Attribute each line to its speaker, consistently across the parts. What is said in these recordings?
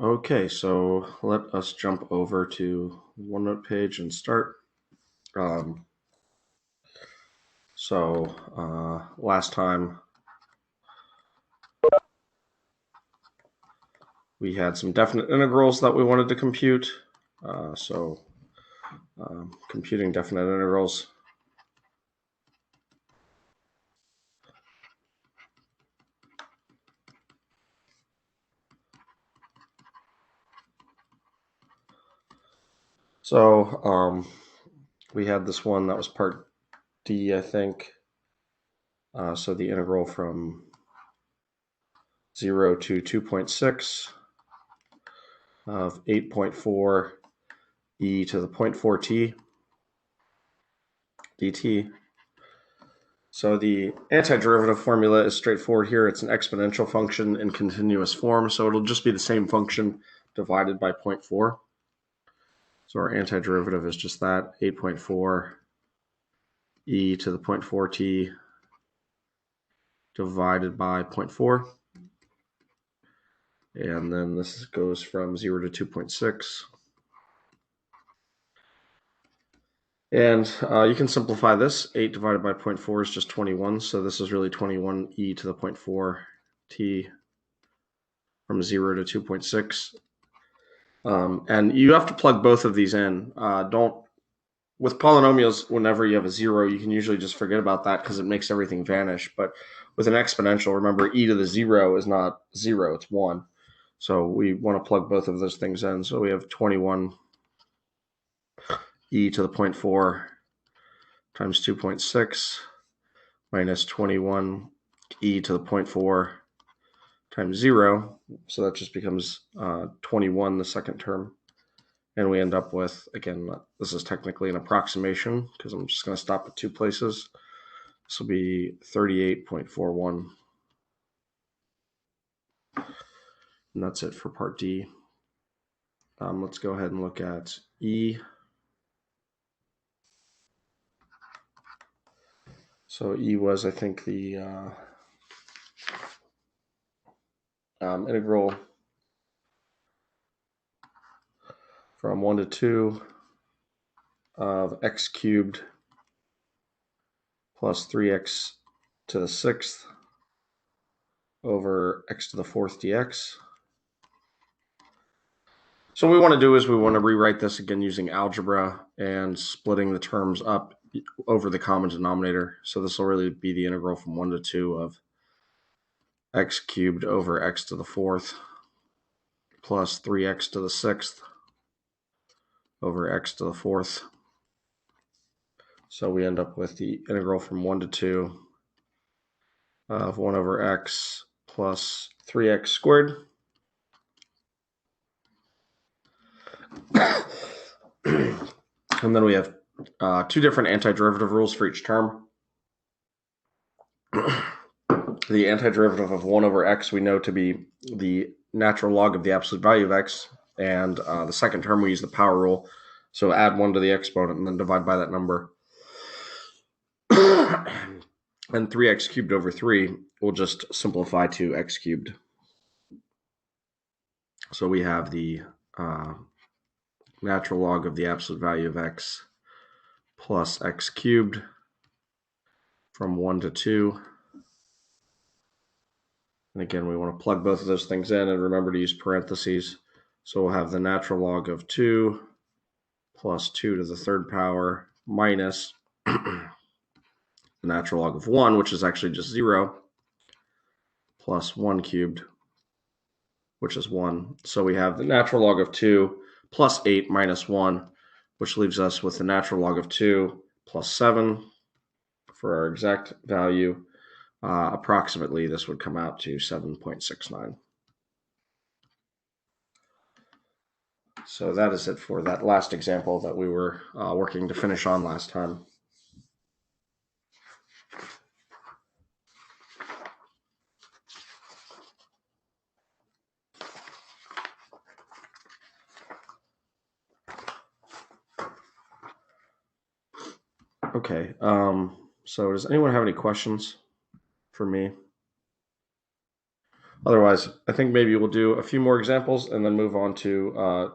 Speaker 1: Okay, so let us jump over to OneNote page and start. Last time we had some definite integrals that we wanted to compute. Computing definite integrals. We had this one that was part D, I think. So the integral from 0 to 2.6 of 8.4 e to the 0.4t dt. So the antiderivative formula is straightforward here. It's an exponential function in continuous form, so it'll just be the same function divided by 0.4. So our antiderivative is just that, 8.4 e to the 0.4t divided by 0.4. And then this goes from 0 to 2.6. And you can simplify this. 8 divided by 0.4 is just 21. So this is really 21 e to the 0.4t from 0 to 2.6. And you have to plug both of these in. With polynomials, whenever you have a 0, you can usually just forget about that because it makes everything vanish. But with an exponential, remember, e to the 0 is not 0, it's 1. So we want to plug both of those things in. So we have 21 e to the 0.4 times 2.6 minus 21 e to the 0.4 times 0. So that just becomes 21, the second term. And we end up with, again, this is technically an approximation because I'm just going to stop at two places. This will be 38.41. And that's it for part D. Let's go ahead and look at E. So E was, I think, the integral from 1 to 2 of x cubed plus 3x to the 6th over x to the 4th dx. So what we want to do is we want to rewrite this again using algebra and splitting the terms up over the common denominator. So this will really be the integral from 1 to 2 of x cubed over x to the 4th plus 3x to the 6th over x to the 4th. So we end up with the integral from 1 to 2 of 1 over x plus 3x squared. And then we have two different antiderivative rules for each term. The antiderivative of 1 over x we know to be the natural log of the absolute value of x, and the second term we use the power rule. So add 1 to the exponent and then divide by that number. And 3x cubed over 3 will just simplify to x cubed. So we have the natural log of the absolute value of x plus x cubed from 1 to 2. And again, we want to plug both of those things in and remember to use parentheses. So we'll have the natural log of 2 plus 2 to the third power minus the natural log of 1, which is actually just 0, plus 1 cubed, which is 1. So we have the natural log of 2 plus 8 minus 1, which leaves us with the natural log of 2 plus 7 for our exact value. Approximately, this would come out to 7.69. So that is it for that last example that we were working to finish on last time. Okay, so does anyone have any questions for me? Otherwise, I think maybe we'll do a few more examples and then move on to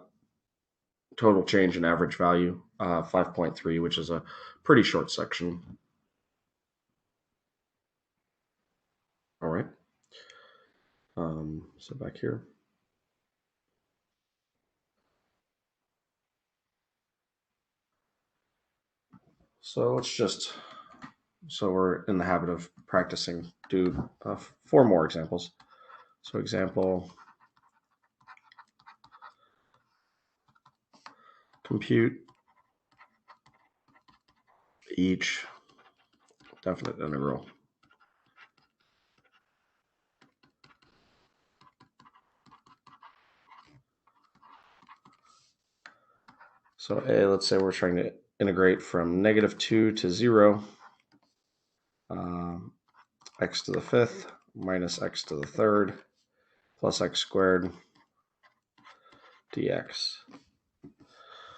Speaker 1: total change in average value, 5.3, which is a pretty short section. All right. So back here. So we're in the habit of practicing, do 4 more examples. So example, compute each definite integral. So let's say we're trying to integrate from -2 to 0, x to the 5th minus x to the 3rd plus x squared dx.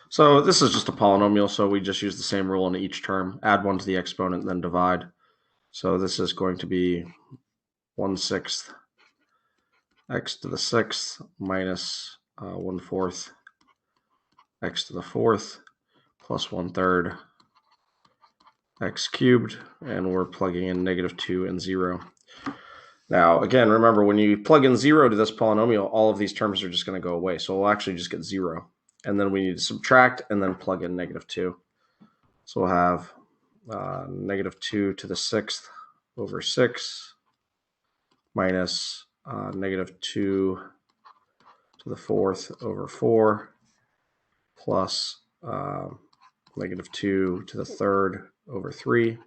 Speaker 1: So this is just a polynomial, so we just use the same rule in each term, add 1 to the exponent, then divide. So this is going to be 1/6 x to the 6th minus 1/4 x to the 4th plus 1/3 x cubed, and we're plugging in -2 and 0. Now, again, remember, when you plug in 0 to this polynomial, all of these terms are just going to go away. So we'll actually just get 0. And then we need to subtract and then plug in -2. So we'll have -2 to the 6th over 6 minus -2 to the 4th over 4 plus -2 to the 3rd over 3.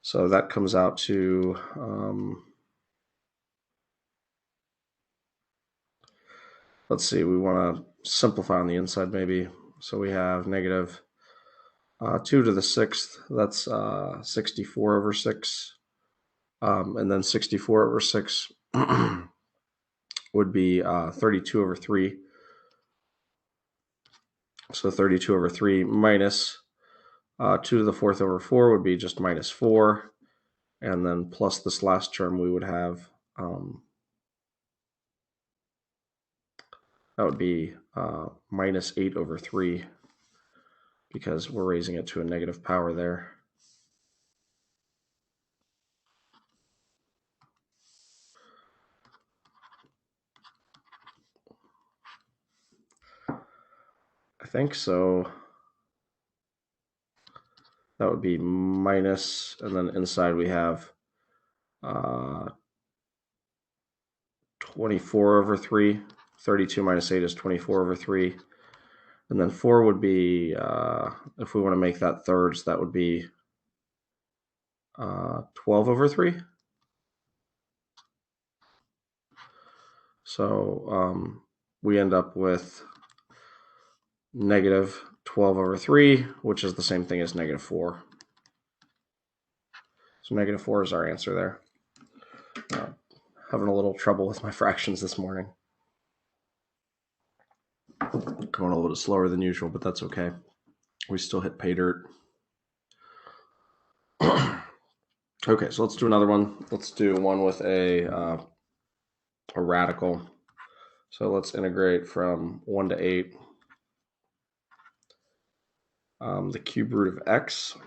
Speaker 1: So that comes out to let's see, we want to simplify on the inside maybe. So we have -2 to the 6th, that's 64 over 6. And then 64 over 6 would be 32 over 3. So 32 over 3 minus 2 to the 4th over 4 would be just -4. And then plus this last term, we would have, that would be -8 over 3, because we're raising it to a negative power there. I think so. That would be minus, and then inside we have 24 over 3. 32 minus 8 is 24 over 3. And then 4 would be, if we want to make that thirds, that would be 12 over 3. So we end up with -12 over 3, which is the same thing as -4. So -4 is our answer there. Having a little trouble with my fractions this morning. Going a little bit slower than usual, but that's okay. We still hit pay dirt. Okay, so let's do another one. Let's do one with a radical. So let's integrate from 1 to 8. The cube root of x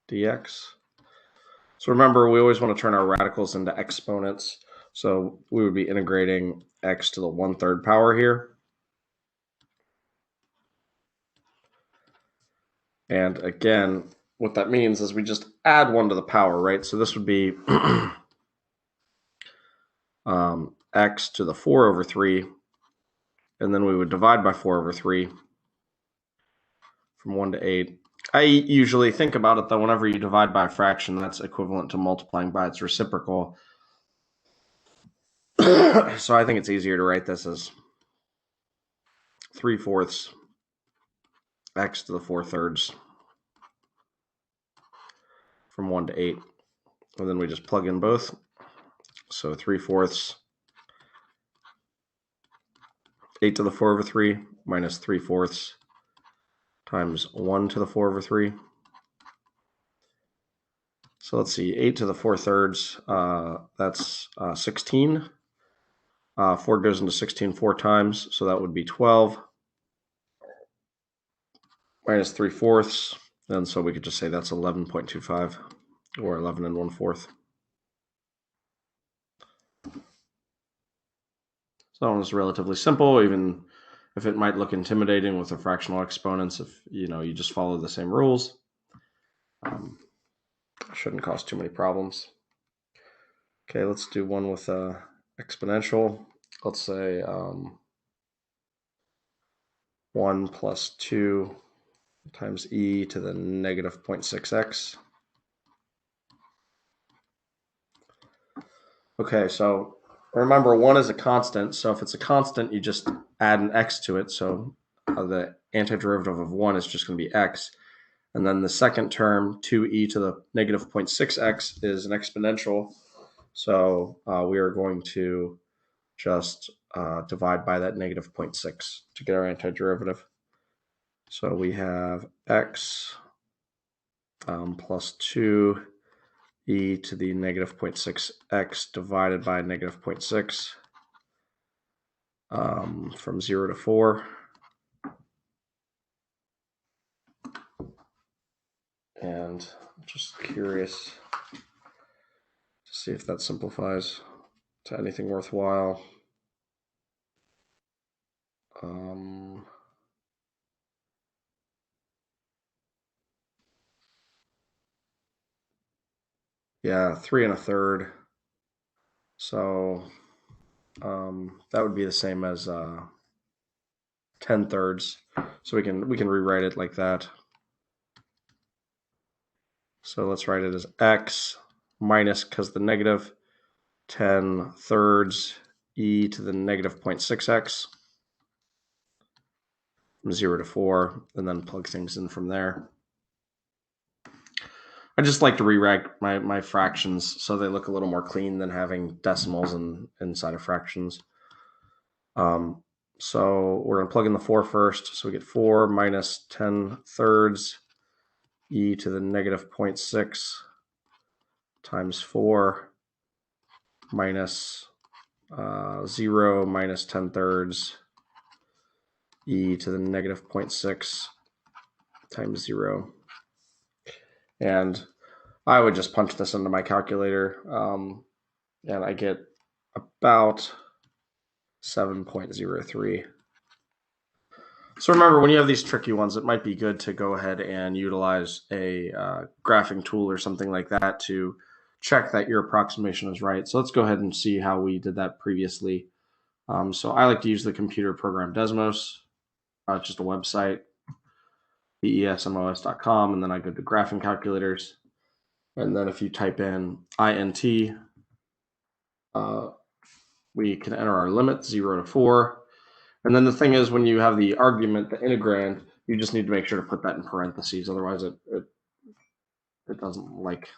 Speaker 1: dx. So remember, we always want to turn our radicals into exponents. So we would be integrating x to the 1/3 power here. And again, what that means is we just add 1 to the power, right? So this would be x to the 4 over 3. And then we would divide by 4 over 3 from 1 to 8. I usually think about it, though, whenever you divide by a fraction, that's equivalent to multiplying by its reciprocal. So I think it's easier to write this as 3/4 x to the 4/3 from 1 to 8. And then we just plug in both. So 3/4 8 to the 4 over 3 minus 3/4 times 1 to the 4 over 3. So let's see, 8 to the 4/3, that's 16. 4 goes into 16 4 times, so that would be 12 minus 3/4. And so we could just say that's 11.25 or 11 1/4. So that one is relatively simple, even if it might look intimidating with the fractional exponents. If you just follow the same rules, shouldn't cause too many problems. Okay, let's do one with exponential. Let's say 1 plus 2 times e to the negative 0.6x. Okay, so remember 1 is a constant, so if it's a constant, you just add an x to it. So the antiderivative of 1 is just going to be x. And then the second term, 2e to the negative 0.6x, is an exponential. So we are going to just divide by that negative 0.6 to get our antiderivative. So we have x plus 2 e to the negative 0.6x divided by negative 0.6 from 0 to 4. And just curious to see if that simplifies to anything worthwhile. Yeah, 3 1/3. So that would be the same as 10/3. So we can rewrite it like that. So let's write it as x minus, because the negative, 10/3 e to the negative 0.6x from 0 to 4, and then plug things in from there. I just like to rewrite my fractions so they look a little more clean than having decimals inside of fractions. So we're going to plug in the 4 first. So we get 4 minus 10/3 e to the negative 0.6 times 4 minus 0 minus 10/3 e to the negative 0.6 times 0. And I would just punch this into my calculator, and I get about 7.03. So remember, when you have these tricky ones, it might be good to go ahead and utilize a graphing tool or something like that to check that your approximation is right. So let's go ahead and see how we did that previously. So I like to use the computer program Desmos. It's just a website, desmos.com, and then I go to graphing calculators. And then if you type in int, we can enter our limit, 0 to 4. And then the thing is, when you have the argument, the integrand, you just need to make sure to put that in parentheses. Otherwise, it doesn't like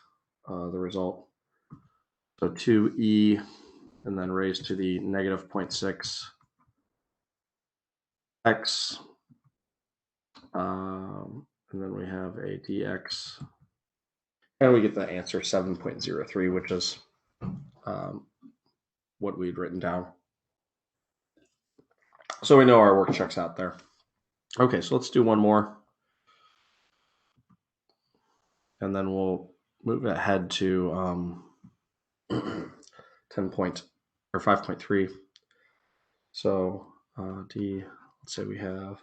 Speaker 1: the result. So 2e, and then raised to the negative 0.6 x. And then we have a dx. And we get the answer 7.03, which is what we'd written down. So we know our work checks out there. Okay, so let's do one more. And then we'll move ahead to 5.3. So let's say we have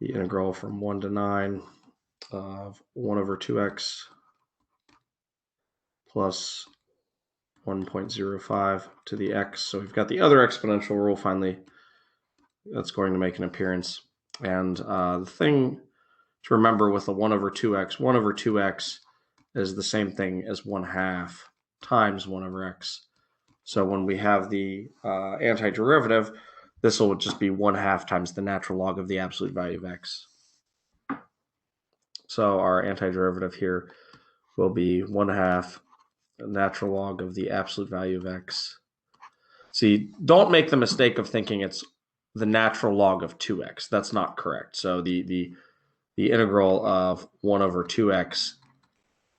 Speaker 1: the integral from 1 to 9 of 1 over 2x plus 1.05 to the x. So we've got the other exponential rule finally that's going to make an appearance. And the thing to remember with the 1 over 2x is the same thing as 1/2 times 1 over x. So when we have the antiderivative, this will just be 1/2 times the natural log of the absolute value of x. So our antiderivative here will be 1/2 natural log of the absolute value of x. See, don't make the mistake of thinking it's the natural log of 2x. That's not correct. So the integral of 1 over 2x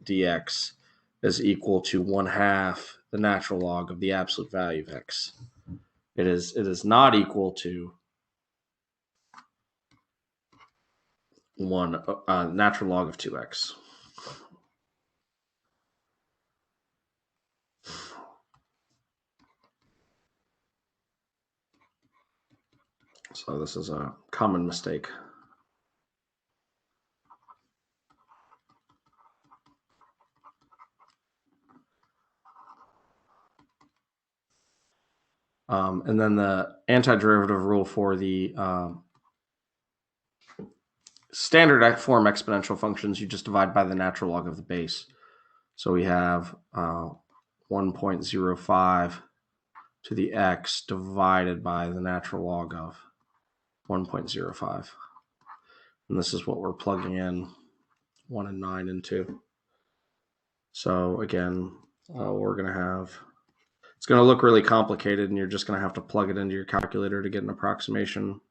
Speaker 1: dx is equal to 1/2 the natural log of the absolute value of x. It is not equal to natural log of 2x. So this is a common mistake. And then the antiderivative rule for the standard form exponential functions, you just divide by the natural log of the base. So we have 1.05 to the x divided by the natural log of 1.05. And this is what we're plugging in 1 and 9 into. So again, we're going to have, it's going to look really complicated, and you're just going to have to plug it into your calculator to get an approximation.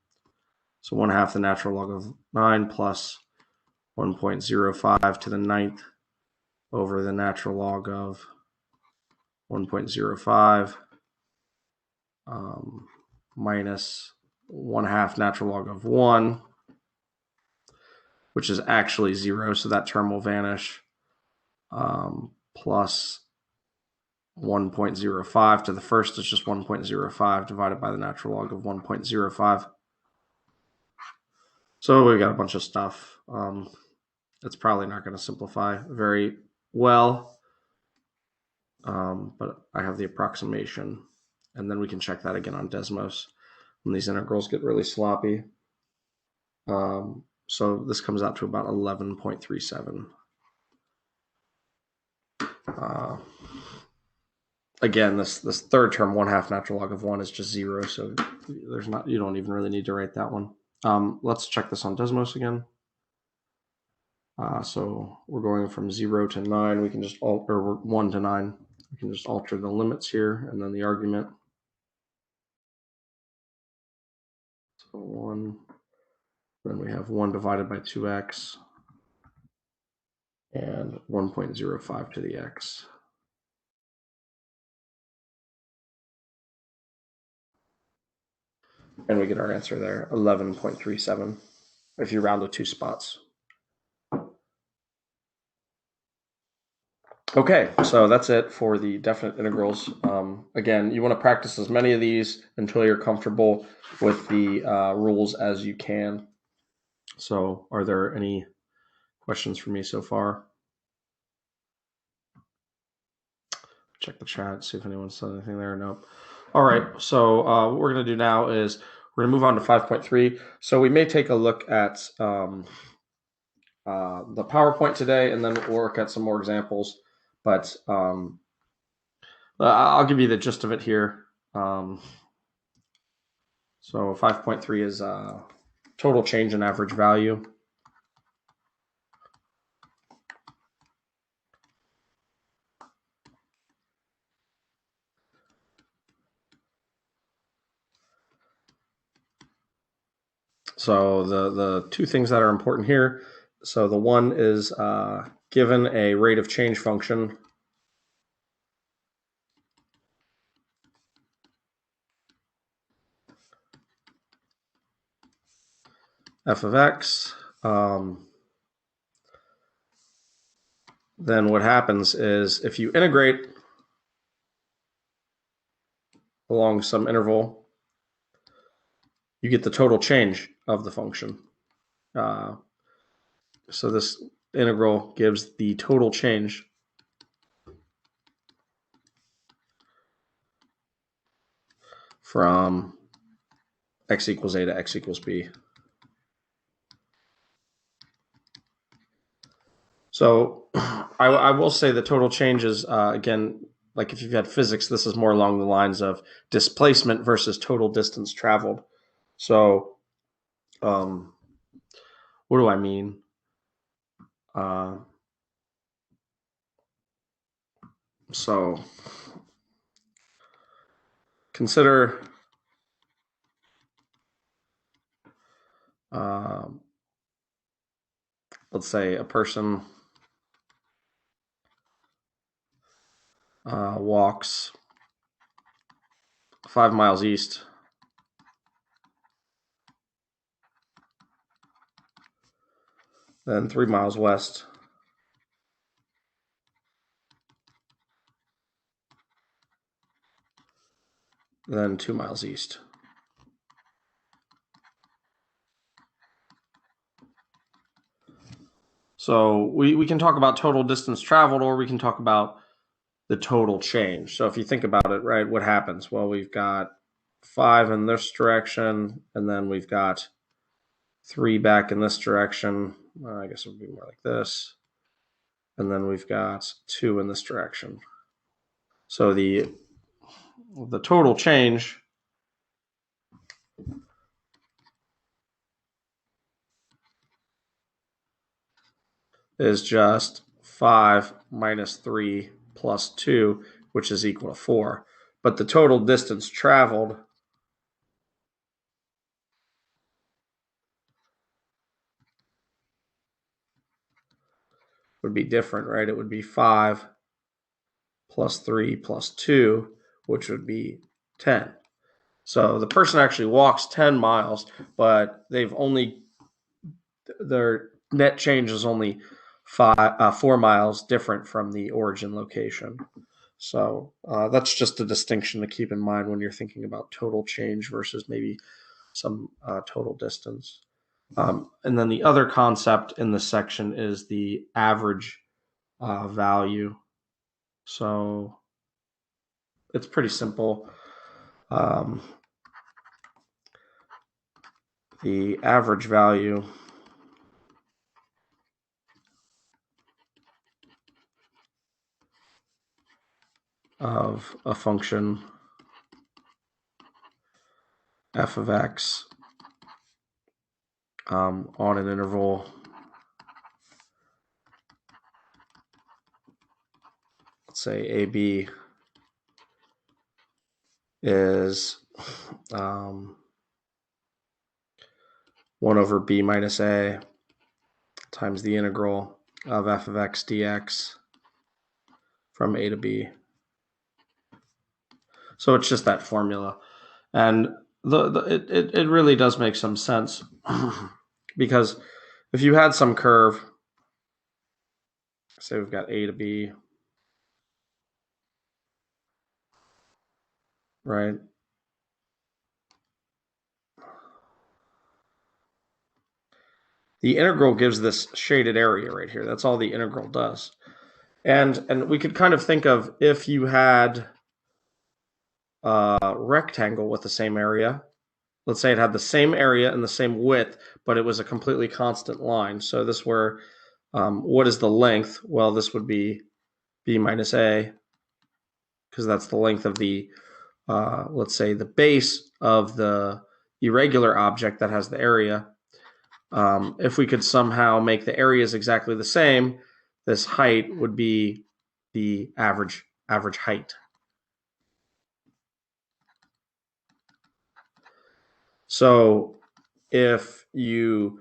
Speaker 1: So 1/2 the natural log of 9 plus 1.05 to the 9th over the natural log of 1.05 minus 1/2 natural log of 1, which is actually 0, so that term will vanish, plus 1.05 to the first is just 1.05 divided by the natural log of 1.05. So we've got a bunch of stuff. It's probably not going to simplify very well, but I have the approximation, and then we can check that again on Desmos when these integrals get really sloppy. So this comes out to about 11.37. Again, this third term, 1/2 natural log of 1, is just 0, so you don't even really need to write that one. Let's check this on Desmos again. So we're going from 0 to 9. We can just alter, or 1 to 9. We can just alter the limits here and then the argument. So 1. Then we have 1 divided by 2x and 1.05 to the x. And we get our answer there, 11.37, if you round to 2 spots. Okay, so that's it for the definite integrals. Again, you want to practice as many of these until you're comfortable with the rules as you can. So are there any questions for me so far? Check the chat, see if anyone said anything there. Nope. All right, so what we're going to do now is we're going to move on to 5.3. So we may take a look at the PowerPoint today, and then we'll work at some more examples. But I'll give you the gist of it here. So 5.3 is total change in average value. So the two things that are important here. So the one is given a rate of change function, f of x, then what happens is if you integrate along some interval, you get the total change of the function. So this integral gives the total change from x equals a to x equals b. So I will say the total change is, again, like if you've had physics, this is more along the lines of displacement versus total distance traveled. So what do I mean? So consider let's say a person walks 5 miles east, then 3 miles west, then 2 miles east. So we can talk about total distance traveled, or we can talk about the total change. So if you think about it, right, what happens? Well, we've got 5 in this direction, and then we've got 3 back in this direction. I guess it would be more like this. And then we've got 2 in this direction. So the total change is just 5 minus 3 plus 2, which is equal to 4. But the total distance traveled would be different, right? It would be 5 plus 3 plus 2, which would be 10. So the person actually walks 10 miles, but their net change is only 4 miles different from the origin location. So that's just a distinction to keep in mind when you're thinking about total change versus maybe some total distance. And then the other concept in this section is the average value. So it's pretty simple. The average value of a function f of x on an interval let's say AB is 1 over b minus a times the integral of f of x dx from a to b. So it's just that formula. And it really does make some sense because if you had some curve, say we've got a to b, right? The integral gives this shaded area right here. That's all the integral does. And we could kind of think of if you had a rectangle with the same area. Let's say it had the same area and the same width, but it was a completely constant line. So this where, what is the length? Well, this would be b minus a, because that's the length of the, let's say, the base of the irregular object that has the area. If we could somehow make the areas exactly the same, this height would be the average height. So if you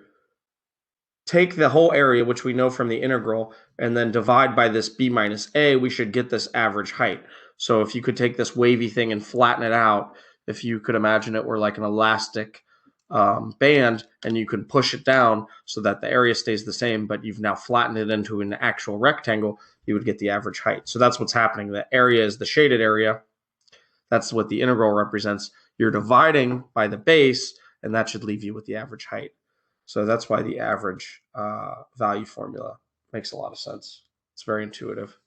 Speaker 1: take the whole area, which we know from the integral, and then divide by this b minus a, we should get this average height. So if you could take this wavy thing and flatten it out, if you could imagine it were like an elastic band, and you can push it down so that the area stays the same, but you've now flattened it into an actual rectangle, you would get the average height. So that's what's happening. The area is the shaded area. That's what the integral represents. You're dividing by the base, and that should leave you with the average height. So that's why the average value formula makes a lot of sense. It's very intuitive.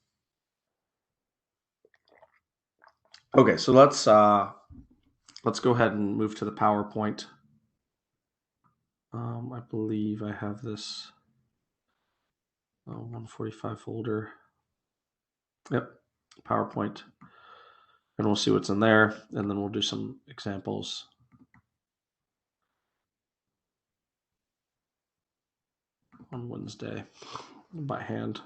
Speaker 1: Okay, so let's go ahead and move to the PowerPoint. I believe I have this 145 folder. Yep, PowerPoint. And we'll see what's in there, and then we'll do some examples. On Wednesday by hand.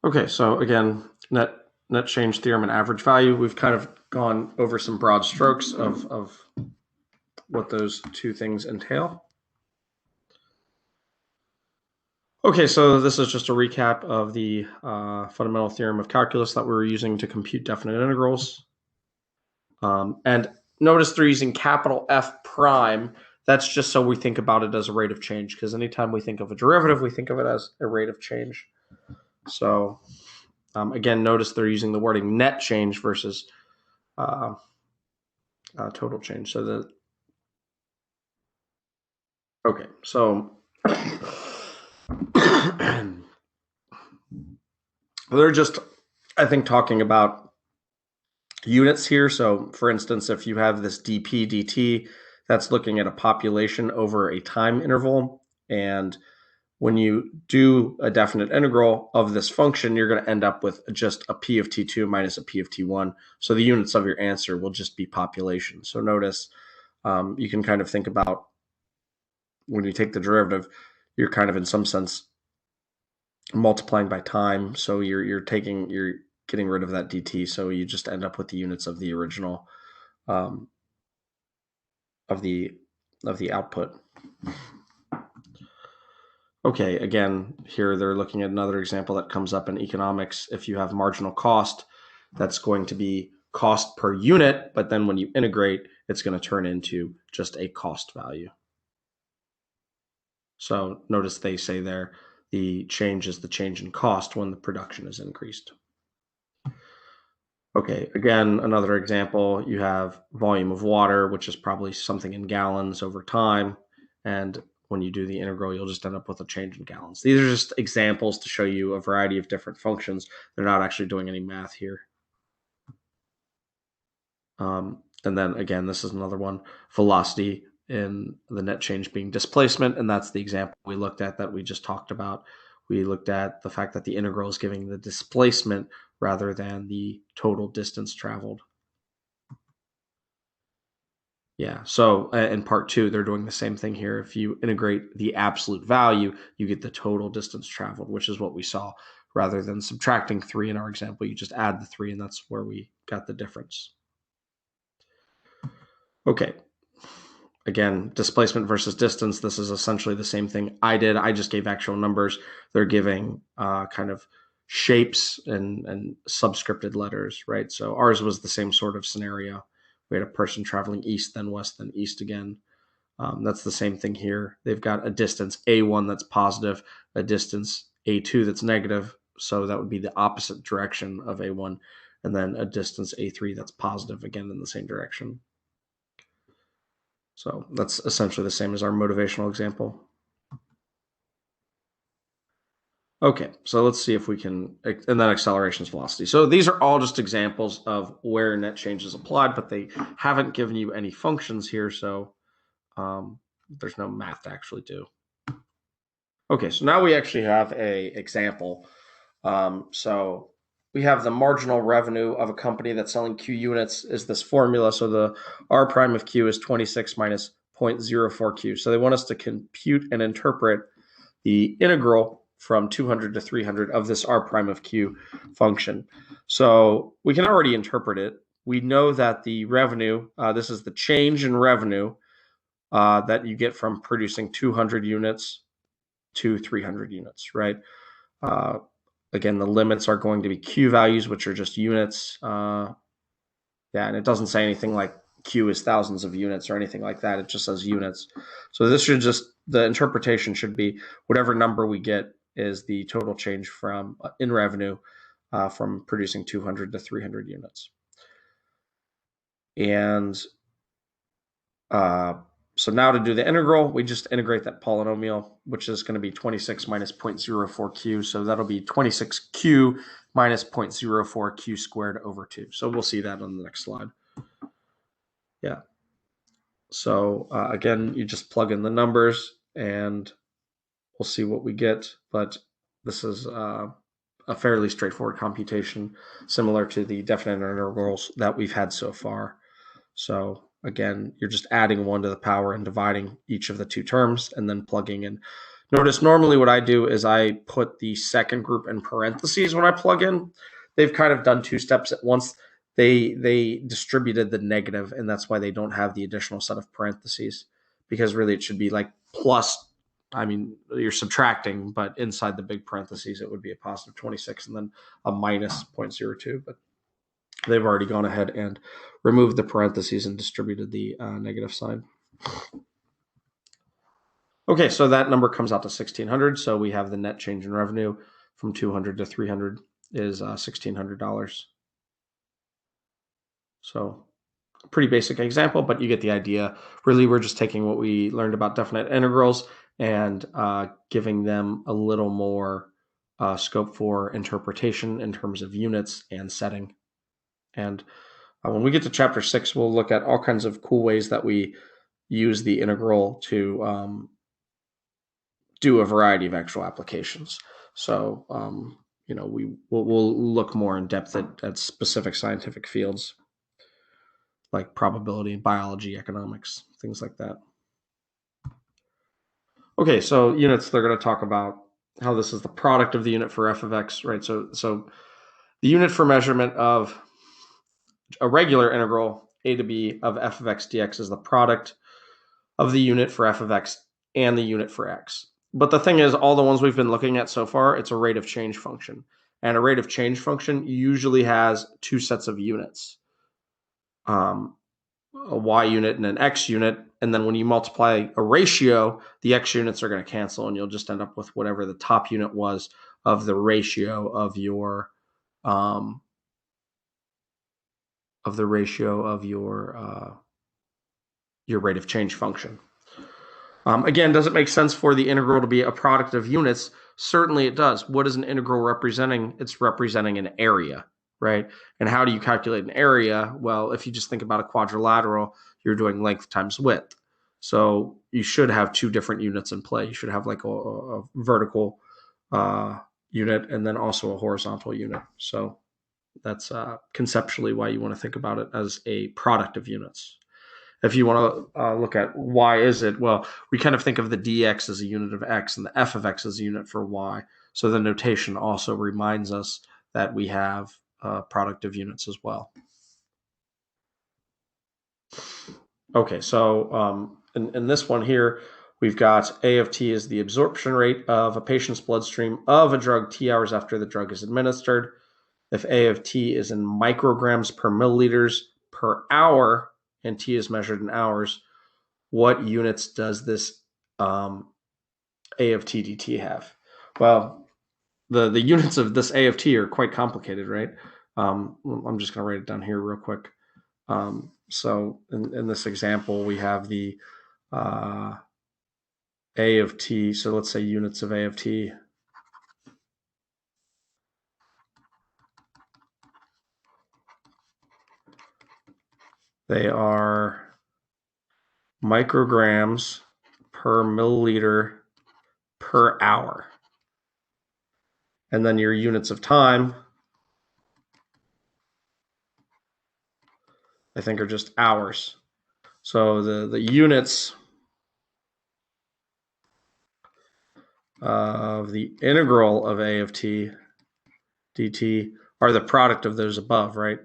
Speaker 1: Okay, so again, net change theorem and average value. We've kind of gone over some broad strokes of what those two things entail. Okay, so this is just a recap of the fundamental theorem of calculus that we were using to compute definite integrals. And notice they're using capital F prime. That's just so we think about it as a rate of change, because anytime we think of a derivative, we think of it as a rate of change. So again, notice they're using the wording net change versus total change. So okay, so they're just, I think, talking about units here. So for instance, if you have this dp dt, that's looking at a population over a time interval. And when you do a definite integral of this function, you're going to end up with just a p of t2 minus a p of t1. So the units of your answer will just be population. So notice you can kind of think about when you take the derivative, you're kind of in some sense multiplying by time. So you're getting rid of that dt. So you just end up with the units of the original of the output. Okay, again, here they're looking at another example that comes up in economics. If you have marginal cost, that's going to be cost per unit, but then when you integrate, it's going to turn into just a cost value. So notice they say there the change is the change in cost when the production is increased. Okay, again, another example, you have volume of water, which is probably something in gallons over time. And when you do the integral, you'll just end up with a change in gallons. These are just examples to show you a variety of different functions. They're not actually doing any math here. And then again, this is another one, velocity in the net change being displacement. And that's the example we looked at that we just talked about. We looked at the fact that the integral is giving the displacement rather than the total distance traveled. Yeah, so in part 2, they're doing the same thing here. If you integrate the absolute value, you get the total distance traveled, which is what we saw. Rather than subtracting 3 in our example, you just add the 3, and that's where we got the difference. Okay. Again, displacement versus distance, this is essentially the same thing I did. I just gave actual numbers. They're giving kind of shapes and subscripted letters, right? So ours was the same sort of scenario. We had a person traveling east, then west, then east again. That's the same thing here. They've got a distance A1 that's positive, a distance A2 that's negative. So that would be the opposite direction of A1. And then a distance A3 that's positive, again, in the same direction. So that's essentially the same as our motivational example. Okay, so let's see if we can, and then acceleration's velocity. So these are all just examples of where net change is applied, but they haven't given you any functions here, so there's no math to actually do. Okay, so now we actually have a example. So we have the marginal revenue of a company that's selling Q units is this formula. So the R prime of Q is 26 minus 0.04 Q. So they want us to compute and interpret the integral from 200 to 300 of this R prime of Q function. So we can already interpret it. We know that the revenue, this is the change in revenue that you get from producing 200 units to 300 units, right? Again, the limits are going to be Q values, which are just units. Yeah, and it doesn't say anything like Q is thousands of units or anything like that. It just says units. So this should just, the interpretation should be whatever number we get is the total change from in revenue from producing 200 to 300 units. And so now to do the integral, we just integrate that polynomial, which is going to be 26 minus 0.04q. So that'll be 26q minus 0.04q squared over 2. So we'll see that on the next slide. Yeah. So again, you just plug in the numbers and we'll see what we get. But this is a fairly straightforward computation, similar to the definite integrals that we've had so far. So again, you're just adding 1 to the power and dividing each of the 2 terms and then plugging in. Notice normally what I do is I put the second group in parentheses when I plug in. They've kind of done 2 steps at once. They distributed the negative, and that's why they don't have the additional set of parentheses, because really it should be like plus I mean, you're subtracting, but inside the big parentheses, it would be a positive 26 and then a minus 0.02. But they've already gone ahead and removed the parentheses and distributed the negative sign. Okay, so that number comes out to 1,600. So we have the net change in revenue from 200 to 300 is $1,600. So pretty basic example, but you get the idea. Really, we're just taking what we learned about definite integrals and giving them a little more scope for interpretation in terms of units and setting. And when we get to chapter 6, we'll look at all kinds of cool ways that we use the integral to do a variety of actual applications. So, we'll look more in depth at specific scientific fields like probability, biology, economics, things like that. Okay, so units, they're going to talk about how this is the product of the unit for f of x, right? So the unit for measurement of a regular integral a to b of f of x dx is the product of the unit for f of x and the unit for x. But the thing is, all the ones we've been looking at so far, it's a rate of change function. And a rate of change function usually has two sets of units, a y unit and an x unit. And then when you multiply a ratio, the x units are going to cancel, and you'll just end up with whatever the top unit was of the ratio of your rate of change function. Again, does it make sense for the integral to be a product of units? Certainly it does. What is an integral representing? It's representing an area, right? And how do you calculate an area? Well, if you just think about a quadrilateral, you're doing length times width. So you should have two different units in play. You should have like a vertical unit and then also a horizontal unit. So that's conceptually why you want to think about it as a product of units. If you want to look at why is it, well, we kind of think of the dx as a unit of x and the f of x as a unit for y. So the notation also reminds us that we have a product of units as well. Okay, so in this one here, we've got A of t is the absorption rate of a patient's bloodstream of a drug t hours after the drug is administered. If A of t is in micrograms per milliliters per hour, and t is measured in hours, what units does this A of t dt have? Well, the units of this A of t are quite complicated, right? I'm just going to write it down here real quick. So in this example, we have the A of t. So let's say units of A of t. They are micrograms per milliliter per hour. And then your units of time, I think, are just hours. So the units of the integral of A of t dt are the product of those above, right?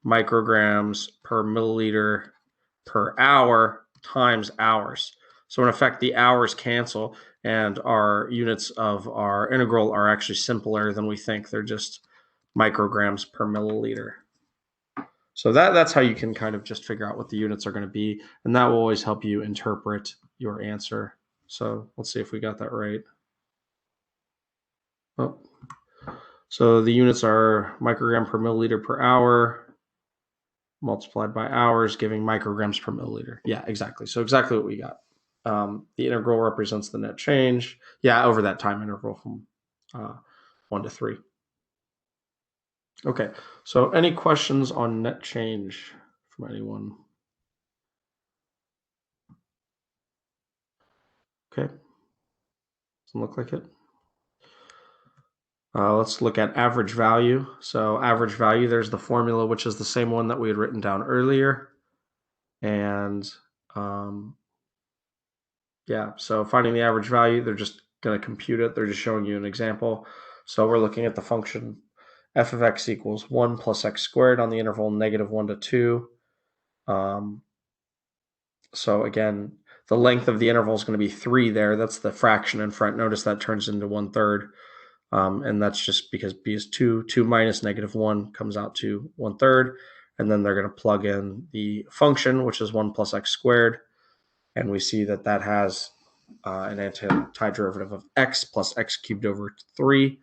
Speaker 1: Micrograms per milliliter per hour times hours. So in effect, the hours cancel, and our units of our integral are actually simpler than we think. They're just micrograms per milliliter. So that's how you can kind of just figure out what the units are going to be, and that will always help you interpret your answer. So let's see if we got that right. Oh. So the units are microgram per milliliter per hour multiplied by hours, giving micrograms per milliliter. Yeah, exactly. So exactly what we got. The integral represents the net change. Yeah, over that time interval from 1 to 3. Okay, so any questions on net change from anyone? Okay, doesn't look like it. Let's look at average value. So average value, there's the formula, which is the same one that we had written down earlier. And yeah, so finding the average value, they're just going to compute it. They're just showing you an example. So we're looking at the function f of x equals 1 plus x squared on the interval -1 to 2. So again, the length of the interval is going to be 3 there. That's the fraction in front. Notice that turns into 1/3. And that's just because b is 2. 2 minus -1 comes out to 1/3. And then they're going to plug in the function, which is 1 plus x squared. And we see that that has an antiderivative of x plus x cubed over 3.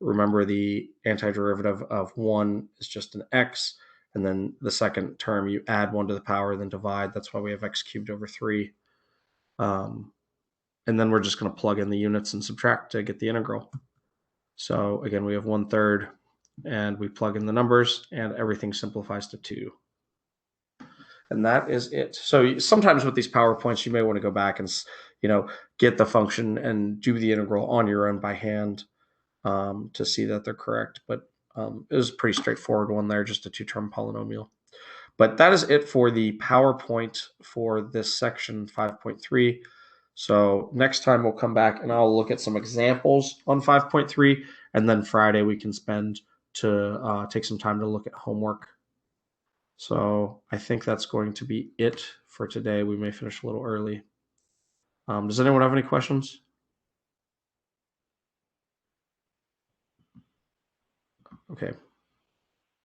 Speaker 1: Remember, the antiderivative of 1 is just an x. And then the second term, you add 1 to the power, then divide. That's why we have x cubed over 3. And then we're just going to plug in the units and subtract to get the integral. So again, we have 1/3, and we plug in the numbers, and everything simplifies to 2. And that is it. So sometimes with these PowerPoints, you may want to go back and get the function and do the integral on your own by hand to see that they're correct. But it was a pretty straightforward one there, just a 2-term polynomial. But that is it for the PowerPoint for this section 5.3. So next time we'll come back and I'll look at some examples on 5.3, and then Friday we can spend to take some time to look at homework. So I think that's going to be it for today. We may finish a little early. Does anyone have any questions? Okay.